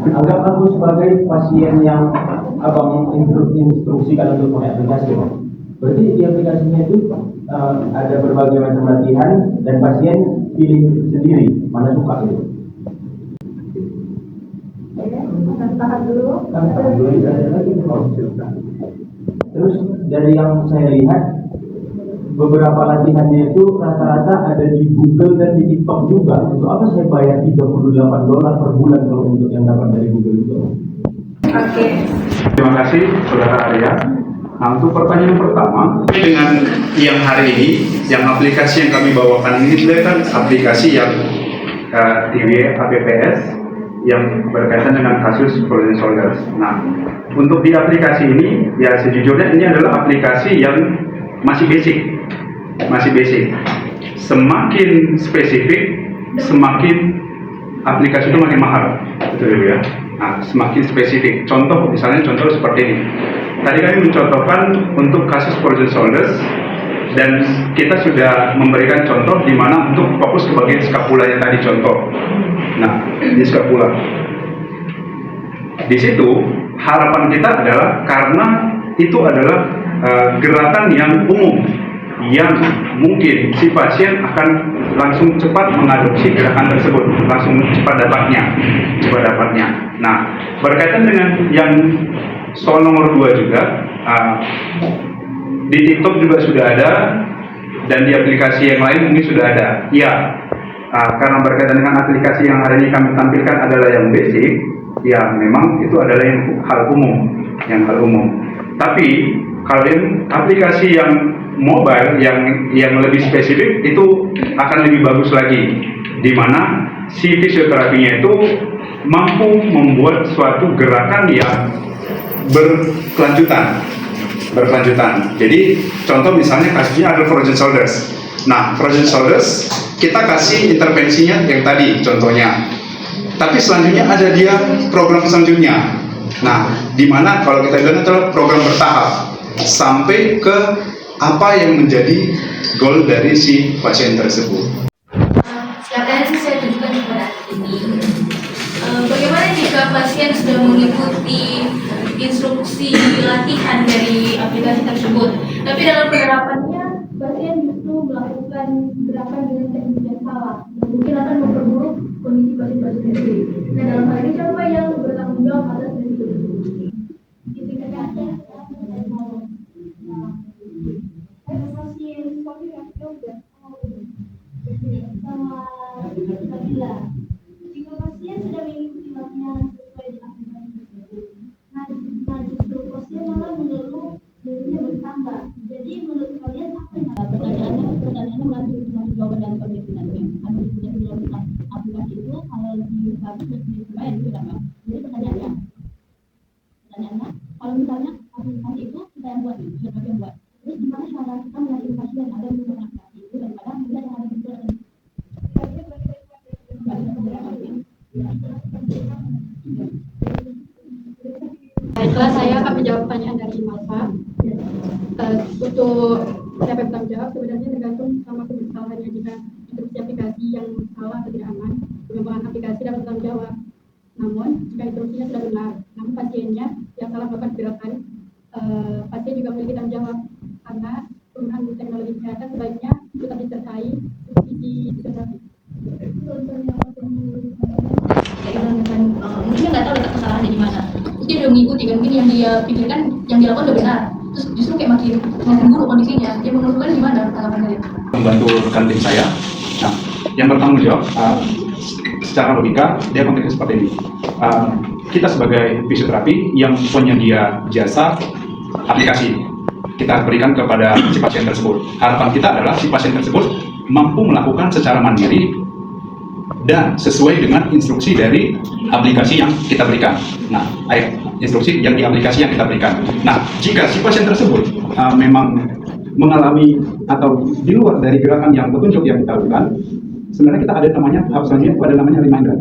Anggap aku sebagai pasien yang abang instruksikan untuk pakai aplikasi. Berarti di aplikasinya itu ada berbagai macam latihan dan pasien pilih sendiri mana suka gitu. Tahan dulu. Ada lagi. Terus dari yang saya lihat beberapa latihannya itu rata-rata ada di Google dan di TikTok juga. Untuk apa saya bayar $38 per bulan kalau untuk yang dapat dari Google itu? Oke. Terima kasih Saudara Arya. Nah, untuk pertanyaan pertama, dengan yang hari ini, yang aplikasi yang kami bawakan ini sebenarnya kan aplikasi yang TV APPS yang berkaitan dengan kasus frozen shoulders. Nah, untuk di aplikasi ini, ya sejujurnya ini adalah aplikasi yang masih basic. Semakin spesifik, semakin aplikasi itu makin mahal, betul ya. Nah, semakin spesifik. Contoh seperti ini. Tadi kami mencontohkan untuk kasus frozen shoulders dan kita sudah memberikan contoh di mana untuk fokus ke bagian skapula yang tadi contoh. Nah, di skapula. Di situ harapan kita adalah karena itu adalah gerakan yang umum yang mungkin si pasien akan langsung cepat mengadopsi gerakan tersebut, langsung cepat dapatnya. Nah, berkaitan dengan yang soal nomor 2 juga, di TikTok juga sudah ada dan di aplikasi yang lain mungkin sudah ada. Ya, karena berkaitan dengan aplikasi yang hari ini kami tampilkan adalah yang basic, ya memang itu adalah yang hal umum. Tapi kalau yang aplikasi yang mobile yang lebih spesifik itu akan lebih bagus lagi, di mana si fisioterapinya itu mampu membuat suatu gerakan yang berkelanjutan. Jadi contoh misalnya kasusnya ada frozen shoulders. Nah, frozen shoulders kita kasih intervensinya yang tadi contohnya. Tapi selanjutnya ada dia program selanjutnya. Nah, di mana kalau kita bilang adalah program bertahap sampai ke apa yang menjadi goal dari si pasien tersebut. Silakan saya tunjukkan kepada ini. Bagaimana jika pasien sudah mengikuti instruksi latihan dari aplikasi tersebut, tapi dalam penerapannya pasien justru melakukan gerakan dengan teknik yang salah, yang mungkin akan memperburuk kondisi pasien sendiri. Nah, dalam hal ini siapa yang bertanggung jawab atas risiko tersebut? Jika pasien sudah mengikuti latihan sesuai dengan aplikasi tersebut, nah justru pasien malah mengeluh nyerinya bertambah. Jadi menurut kalian apa yang pertanyaannya masih jawaban dari pemikirannya. Ada sudah dilakukan aplikasi itu kalau bagus dan dicoba itu apa? Jadi pertanyaannya kalau misalnya aplikasi itu kita yang buat, siapa yang buat? Terus gimana cara kita melatih pasien agar menggunakan aplikasi itu daripada kita yang ada di situ? Baiklah, saya akan menjawab pertanyaan dari Malva. Untuk siapa yang bertanggung jawab sebenarnya tergantung sama kesalahannya. Jika instruksi aplikasi yang salah atau tidak aman, pengembangan aplikasi dapat bertanggung jawab. Namun jika instruksinya sudah benar, namun pasiennya yang salah melakukan gerakan, pasien juga memiliki tanggung jawab karena penggunaan teknologi kesehatan sebaiknya tetap disertai di fisioterapi. Mungkin nggak tahu letak kesalahannya di mana. Terus dia udah mengikuti kan, mungkin yang dia pikirkan yang dilakukan udah benar. Terus justru kayak makin buruk kondisinya. Dia menurutkan gimana tanggapan kalian? Membantu rekan tim saya. Nah, yang bertanggung jawab secara logika dia konteksnya seperti ini. Kita sebagai fisioterapi yang penyedia jasa aplikasi kita berikan kepada si pasien tersebut. Harapan kita adalah si pasien tersebut mampu melakukan secara mandiri dan sesuai dengan instruksi dari aplikasi yang kita berikan. Nah, instruksi yang di aplikasi yang kita berikan. Nah, jika si pasien tersebut memang mengalami atau di luar dari gerakan yang petunjuk yang kita lakukan, sebenarnya kita ada namanya selanjutnya ada namanya reminder.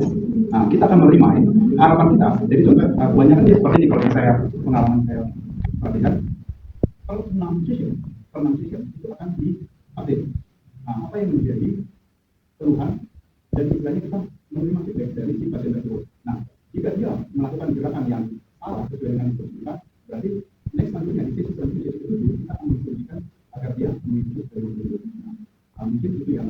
Nah, kita akan merimain harapan kita. Jadi contoh kebanyakan dia seperti ini kalau saya pengalaman saya perhatikan. Kalau 6 session itu akan di-update. Nah, apa yang menjadi keluhan dan istilahnya kita menerima feedback dari si pasien tersebut. Nah, Jika dia melakukan gerakan yang salah sesuai dengan instruksi kita, berarti next selanjutnya di sesi selanjutnya kita akan menginstruksikan agar dia mengikuti seluruh. Mungkin itu yang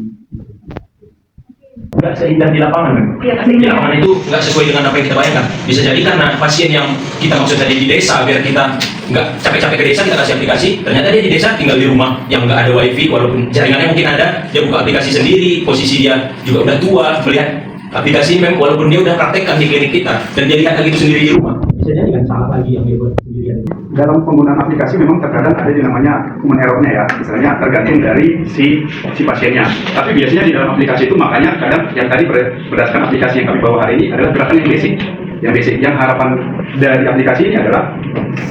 nggak seindah di lapangan kan? Di lapangan itu nggak sesuai dengan apa yang kita bayangkan. Bisa jadi karena pasien yang kita maksud tadi di desa, biar kita nggak capek-capek ke desa kita kasih aplikasi, ternyata dia di desa tinggal di rumah yang nggak ada wifi, walaupun jaringannya mungkin ada, dia buka aplikasi sendiri, posisi dia juga udah tua, melihat aplikasi memang walaupun dia udah praktekkan di klinik kita, dan dia lihat lagi itu sendiri di rumah. Bisa jadi kan salah lagi yang dia buat sendirian. dalam penggunaan aplikasi memang terkadang ada yang namanya human error-nya ya, misalnya tergantung dari si pasiennya. Tapi biasanya di dalam aplikasi itu makanya kadang yang tadi berdasarkan aplikasi yang kami bawa hari ini adalah gerakan yang basic. Yang harapan dari aplikasi ini adalah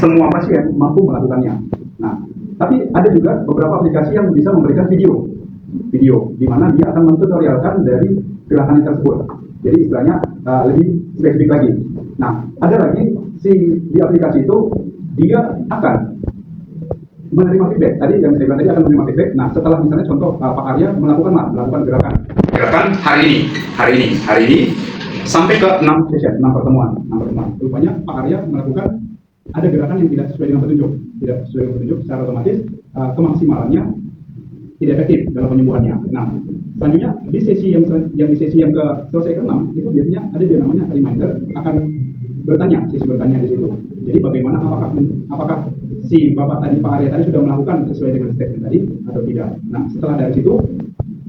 semua pasien mampu melakukannya. Nah, tapi ada juga beberapa aplikasi yang bisa memberikan video di mana dia akan mentutorialkan dari gerakan tersebut. Jadi istilahnya lebih spesifik lagi. Nah, ada lagi di aplikasi itu dia akan menerima feedback. Tadi yang saya bilang tadi akan menerima feedback. Nah, setelah misalnya contoh Pak Arya melakukan gerakan hari ini sampai ke 6 session, 6 pertemuan. Rupanya Pak Arya melakukan ada gerakan yang tidak sesuai dengan petunjuk, secara otomatis kemaksimalannya tidak efektif dalam penyembuhannya. Nah, selanjutnya di sesi yang ke selesai ke-6 itu biasanya ada yang namanya reminder akan sesi bertanya di situ. Jadi bagaimana apakah si Bapak tadi Pak Arya tadi sudah melakukan sesuai dengan statement tadi atau tidak. Nah, setelah dari situ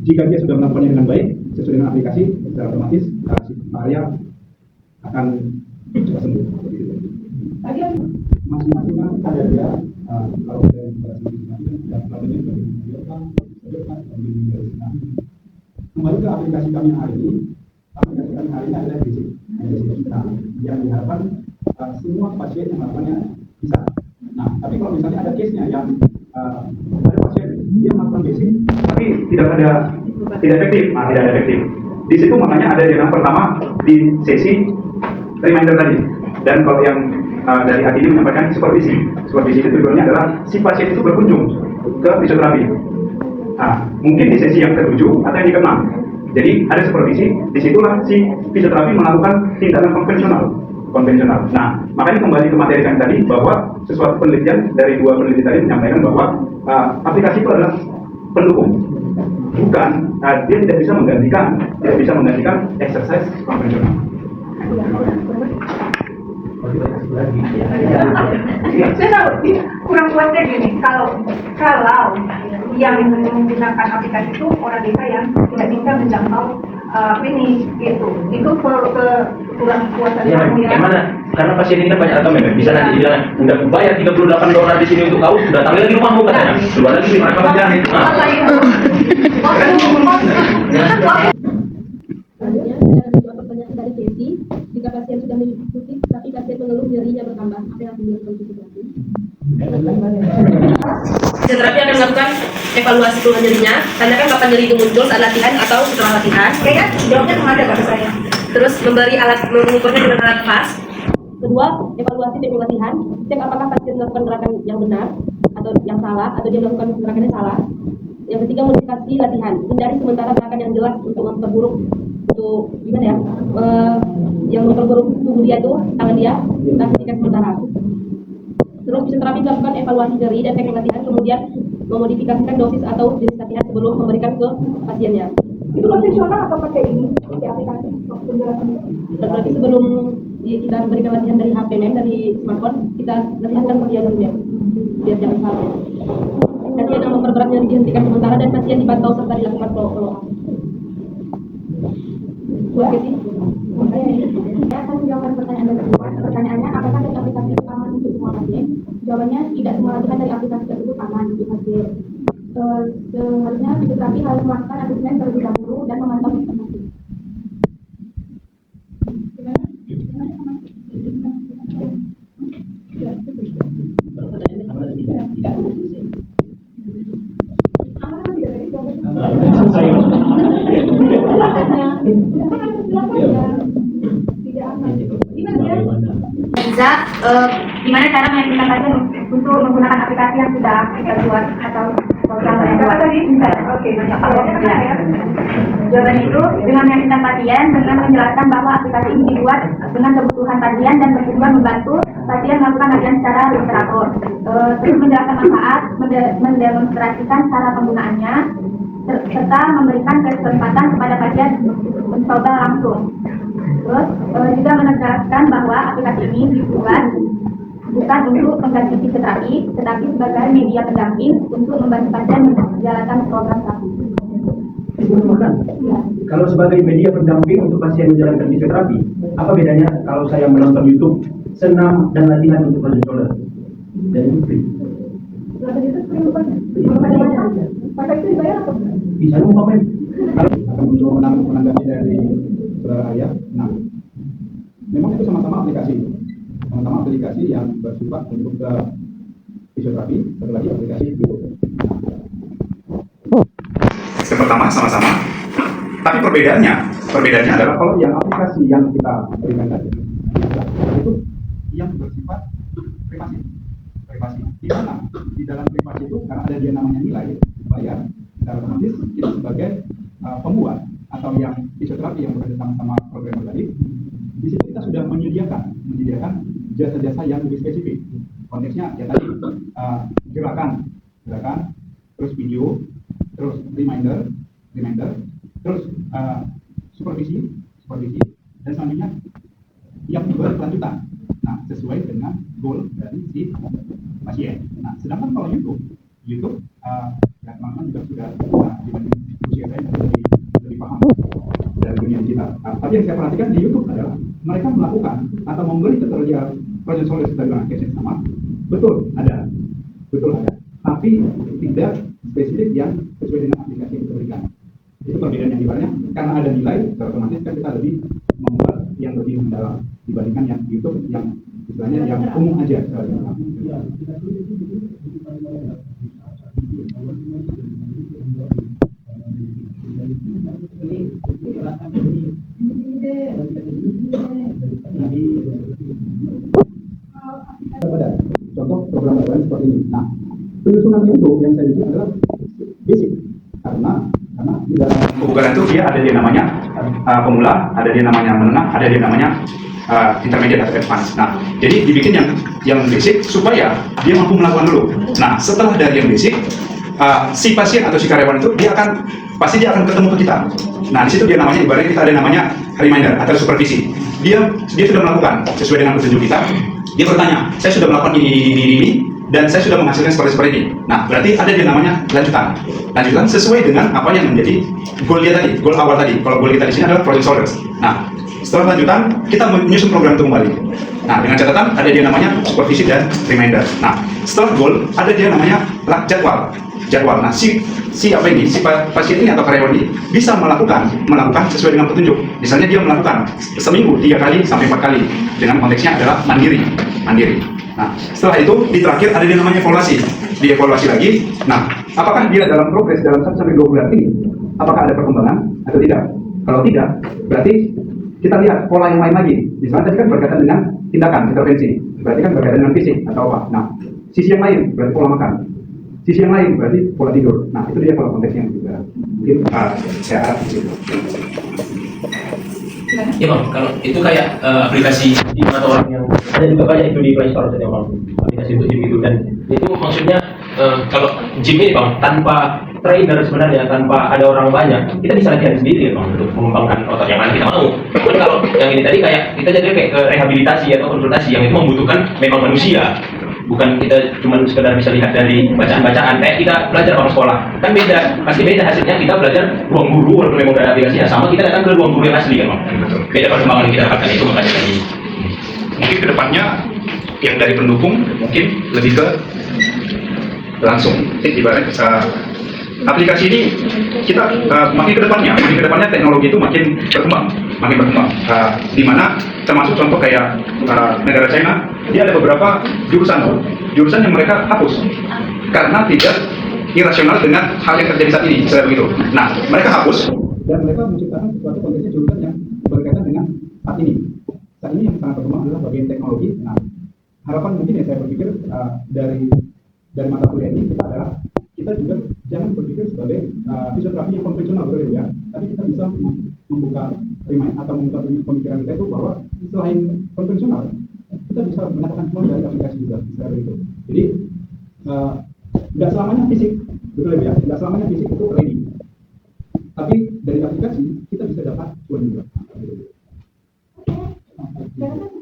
jika dia sudah melakukannya dengan baik sesuai dengan aplikasi, secara otomatis si Pak Arya akan cepat sembuh. Masing-masing kan ada dia kalau dari kembali ke aplikasi kami hari ini. Aplikasi kami hari ini adalah basic kita yang diharapkan semua pasien yang melakukannya bisa. Nah, tapi kalau misalnya ada case-nya yang ada pasien dia melakukan basic tapi tidak efektif. Di situ makanya ada yang pertama di sesi reminder tadi. Dan kalau yang dari hati ini menyampaikan supervisi itu tujuannya adalah si pasien itu berkunjung ke fisioterapi. Nah, mungkin di sesi yang ke-7 atau yang ke-6. Jadi ada supervisi, disitulah si fisioterapi melakukan tindakan konvensional. Nah, makanya kembali ke materi kami tadi bahwa sesuatu penelitian dari 2 peneliti tadi menyampaikan bahwa aplikasi itu adalah pendukung, bukan dia tidak bisa menggantikan exercise konvensional. Saya tahu kurang kuatnya gini, kalau yang menggunakan aplikasi itu orang desa yang tidak bisa menjangkau klinik itu kurang kuatan. Ya, gimana? Karena pasien ini kan banyak atau memang bisa nanti dibilang udah bayar $38 di sini untuk kau, datang lagi rumahmu katanya, keluar lagi mereka bilang itu. Selanjutnya ada 2 pertanyaan dari Desi. Jika pasien sudah mengikuti tapi pasien mengeluh nyerinya bertambah, apa yang harus dilakukan fisioterapi? Fisioterapi akan melakukan evaluasi keluhan nyerinya, tanyakan kapan nyeri itu muncul, saat latihan atau setelah latihan. Kayaknya jawabnya kemana pada saya? Terus memberi alat mengukurnya dengan alat pas. Kedua, evaluasi teknik latihan. Cek apakah pasien melakukan gerakan yang benar atau yang salah, atau dia melakukan gerakan yang salah. Yang ketiga, modifikasi latihan. Hindari sementara gerakan yang jelas untuk memperburuk yang memperburuk tubuh dia tuh, tangan dia, dan hentikan sementara. Terus fisioterapi melakukan evaluasi nyeri dan teknik latihan, kemudian memodifikasikan dosis atau jenis latihan sebelum memberikan ke pasiennya. Itu konvensional atau pakai ini? Pakai aplikasi penjelasan itu? Berarti sebelum kita berikan latihan dari HP dari smartphone, kita latihankan pasien dulu ya, biar jangan salah. Pasien yang memperberat nyeri dihentikan sementara dan pasien dipantau serta dilakukan follow-up. Saya akan menjawab pertanyaan dari kedua. Pertanyaannya, apakah dari aplikasi itu aman untuk semua pasien? Jawabannya, tidak semua latihan dari aplikasi tersebut aman untuk pasien. Seharusnya fisioterapi harus melakukan asesmen terlebih dahulu dan memantau informasi. Bisa, gimana cara menentukan pasien untuk menggunakan aplikasi yang sudah kita buat atau yang tadi? Oke, banyak. Jawaban itu dengan meyakinkan pasien dengan menjelaskan bahwa aplikasi ini dibuat dengan kebutuhan pasien dan bertujuan membantu pasien melakukan latihan secara lebih teratur. Terus menjelaskan manfaat, mendemonstrasikan cara penggunaannya, serta memberikan kesempatan kepada pasien mencoba langsung. Terus juga menegaskan bahwa aplikasi ini dibuat bukan untuk mengganti fisioterapi, tetapi sebagai media pendamping untuk membantu pasien menjalankan program terapi. Ya. Kalau sebagai media pendamping untuk pasien menjalankan fisioterapi, apa bedanya kalau saya menonton YouTube senam dan latihan untuk frozen shoulder? Dan itu free. Pakai itu dibayar atau? Bisa dong Pak Men? Untuk menanggapi dari saudara Ayah, nah, memang itu sama-sama aplikasi yang bersifat untuk fisioterapi, satu lagi aplikasi YouTube. Yang pertama sama-sama, tapi perbedaannya adalah kalau yang aplikasi yang kita berikan tadi itu yang bersifat privasi. Di mana di dalam privasi itu karena ada dia namanya nilai bayar, secara otomatis kita sebagai pembuat atau yang fisioterapi yang bekerja sama program tadi, di situ kita sudah menyediakan jasa-jasa yang lebih spesifik. Konteksnya ya tadi gerakan, terus video, terus reminder, terus supervisi, dan selanjutnya yang berkelanjutan. Nah, sesuai dengan goal dari si pasien. Nah, sedangkan kalau YouTube ya teman-teman juga sudah dibanding usia saya lebih paham dari dunia digital. Nah, tapi yang saya perhatikan di YouTube adalah mereka melakukan atau memberi tutorial proses solusi dengan case yang sama. Betul ada, tapi tidak spesifik yang sesuai dengan aplikasi yang kita berikan. Itu perbedaan yang ibaratnya karena ada nilai, otomatis kan kita lebih membuat yang lebih mendalam dibandingkan yang YouTube yang istilahnya yang umum aja. Contoh program lain seperti ini. Nah, penyusunannya itu yang saya bikin adalah basic karena di dalam pembukaan itu dia ada dia namanya pemula, ada dia namanya menengah, ada dia namanya intermediate atau advance. Nah, jadi dibikin yang basic supaya dia mampu melakukan dulu. Nah, setelah dari yang basic, si pasien atau si karyawan itu pasti dia akan ketemu ke kita. Nah, di situ dia namanya ibaratnya kita ada namanya reminder atau supervisi. Dia sudah melakukan sesuai dengan petunjuk kita. Dia bertanya, saya sudah melakukan ini, dan saya sudah menghasilkan seperti ini. Nah, berarti ada dia namanya lanjutan sesuai dengan apa yang menjadi goal dia tadi, goal awal tadi. Kalau goal kita di sini adalah project solvers. Nah, setelah lanjutan kita menyusun program itu kembali. Nah, dengan catatan ada dia namanya supervisi dan reminder. Nah, setelah goal ada dia namanya jadwal. Nah, si pasien ini atau karyawan ini bisa melakukan sesuai dengan petunjuk. Misalnya dia melakukan seminggu 3 kali sampai 4 kali dengan konteksnya adalah mandiri. Nah, setelah itu di terakhir ada yang namanya evaluasi. Dievaluasi lagi. Nah, apakah dia dalam progres dalam 1 sampai 2 bulan ini apakah ada perkembangan atau tidak? Kalau tidak, berarti kita lihat pola yang lain lagi. Misalnya tadi kan berkaitan dengan tindakan intervensi. Berarti kan berkaitan dengan fisik atau apa. Nah, sisi yang lain berarti pola makan. Sisi yang lain berarti pola tidur. Nah, itu dia pola konteksnya juga. Mungkin saya harap di situ. Ya Bang, kalau itu kayak aplikasi gym atau orang yang ada juga banyak itu di Play Store saja Bang, aplikasi untuk gym itu, dan itu maksudnya kalau gym ini Bang tanpa trainer sebenarnya, tanpa ada orang banyak, kita bisa latihan sendiri ya Bang untuk mengembangkan otot yang mana kita mau. Cuman kalau yang ini tadi kayak kita jadi kayak ke rehabilitasi atau konsultasi yang itu membutuhkan memang manusia. Bukan kita cuma sekedar bisa lihat dari bacaan-bacaan kayak kita belajar orang sekolah, kan pasti beda hasilnya. Kita belajar ruang guru walaupun memang ada aplikasinya sama, kita datang ke ruang guru yang asli kan Bang. Beda perkembangan yang kita dapatkan itu makanya tadi. Mungkin kedepannya yang dari pendukung mungkin lebih ke langsung. Ibaratnya aplikasi ini kita makin kedepannya teknologi itu makin berkembang. Di mana termasuk contoh kayak negara China, dia ada beberapa jurusan yang mereka hapus karena tidak irasional dengan hal yang terjadi saat ini, begitu. Nah, mereka hapus dan mereka menciptakan suatu konteksnya jurusan yang berkaitan dengan saat ini. Saat ini yang sangat berkembang adalah bagian teknologi. Nah, harapan mungkin yang saya berpikir dari mata kuliah ini kita adalah kita juga jangan berpikir sebagai fisioterapi yang konvensional betul ya, tapi kita bisa membuka remind atau membuka pemikiran kita itu bahwa selain konvensional kita bisa mengatakan semua dari aplikasi juga seperti itu. Jadi nggak selamanya fisik, betul ya, nggak selamanya fisik itu ready, tapi dari aplikasi kita bisa dapat cuan juga. Oke.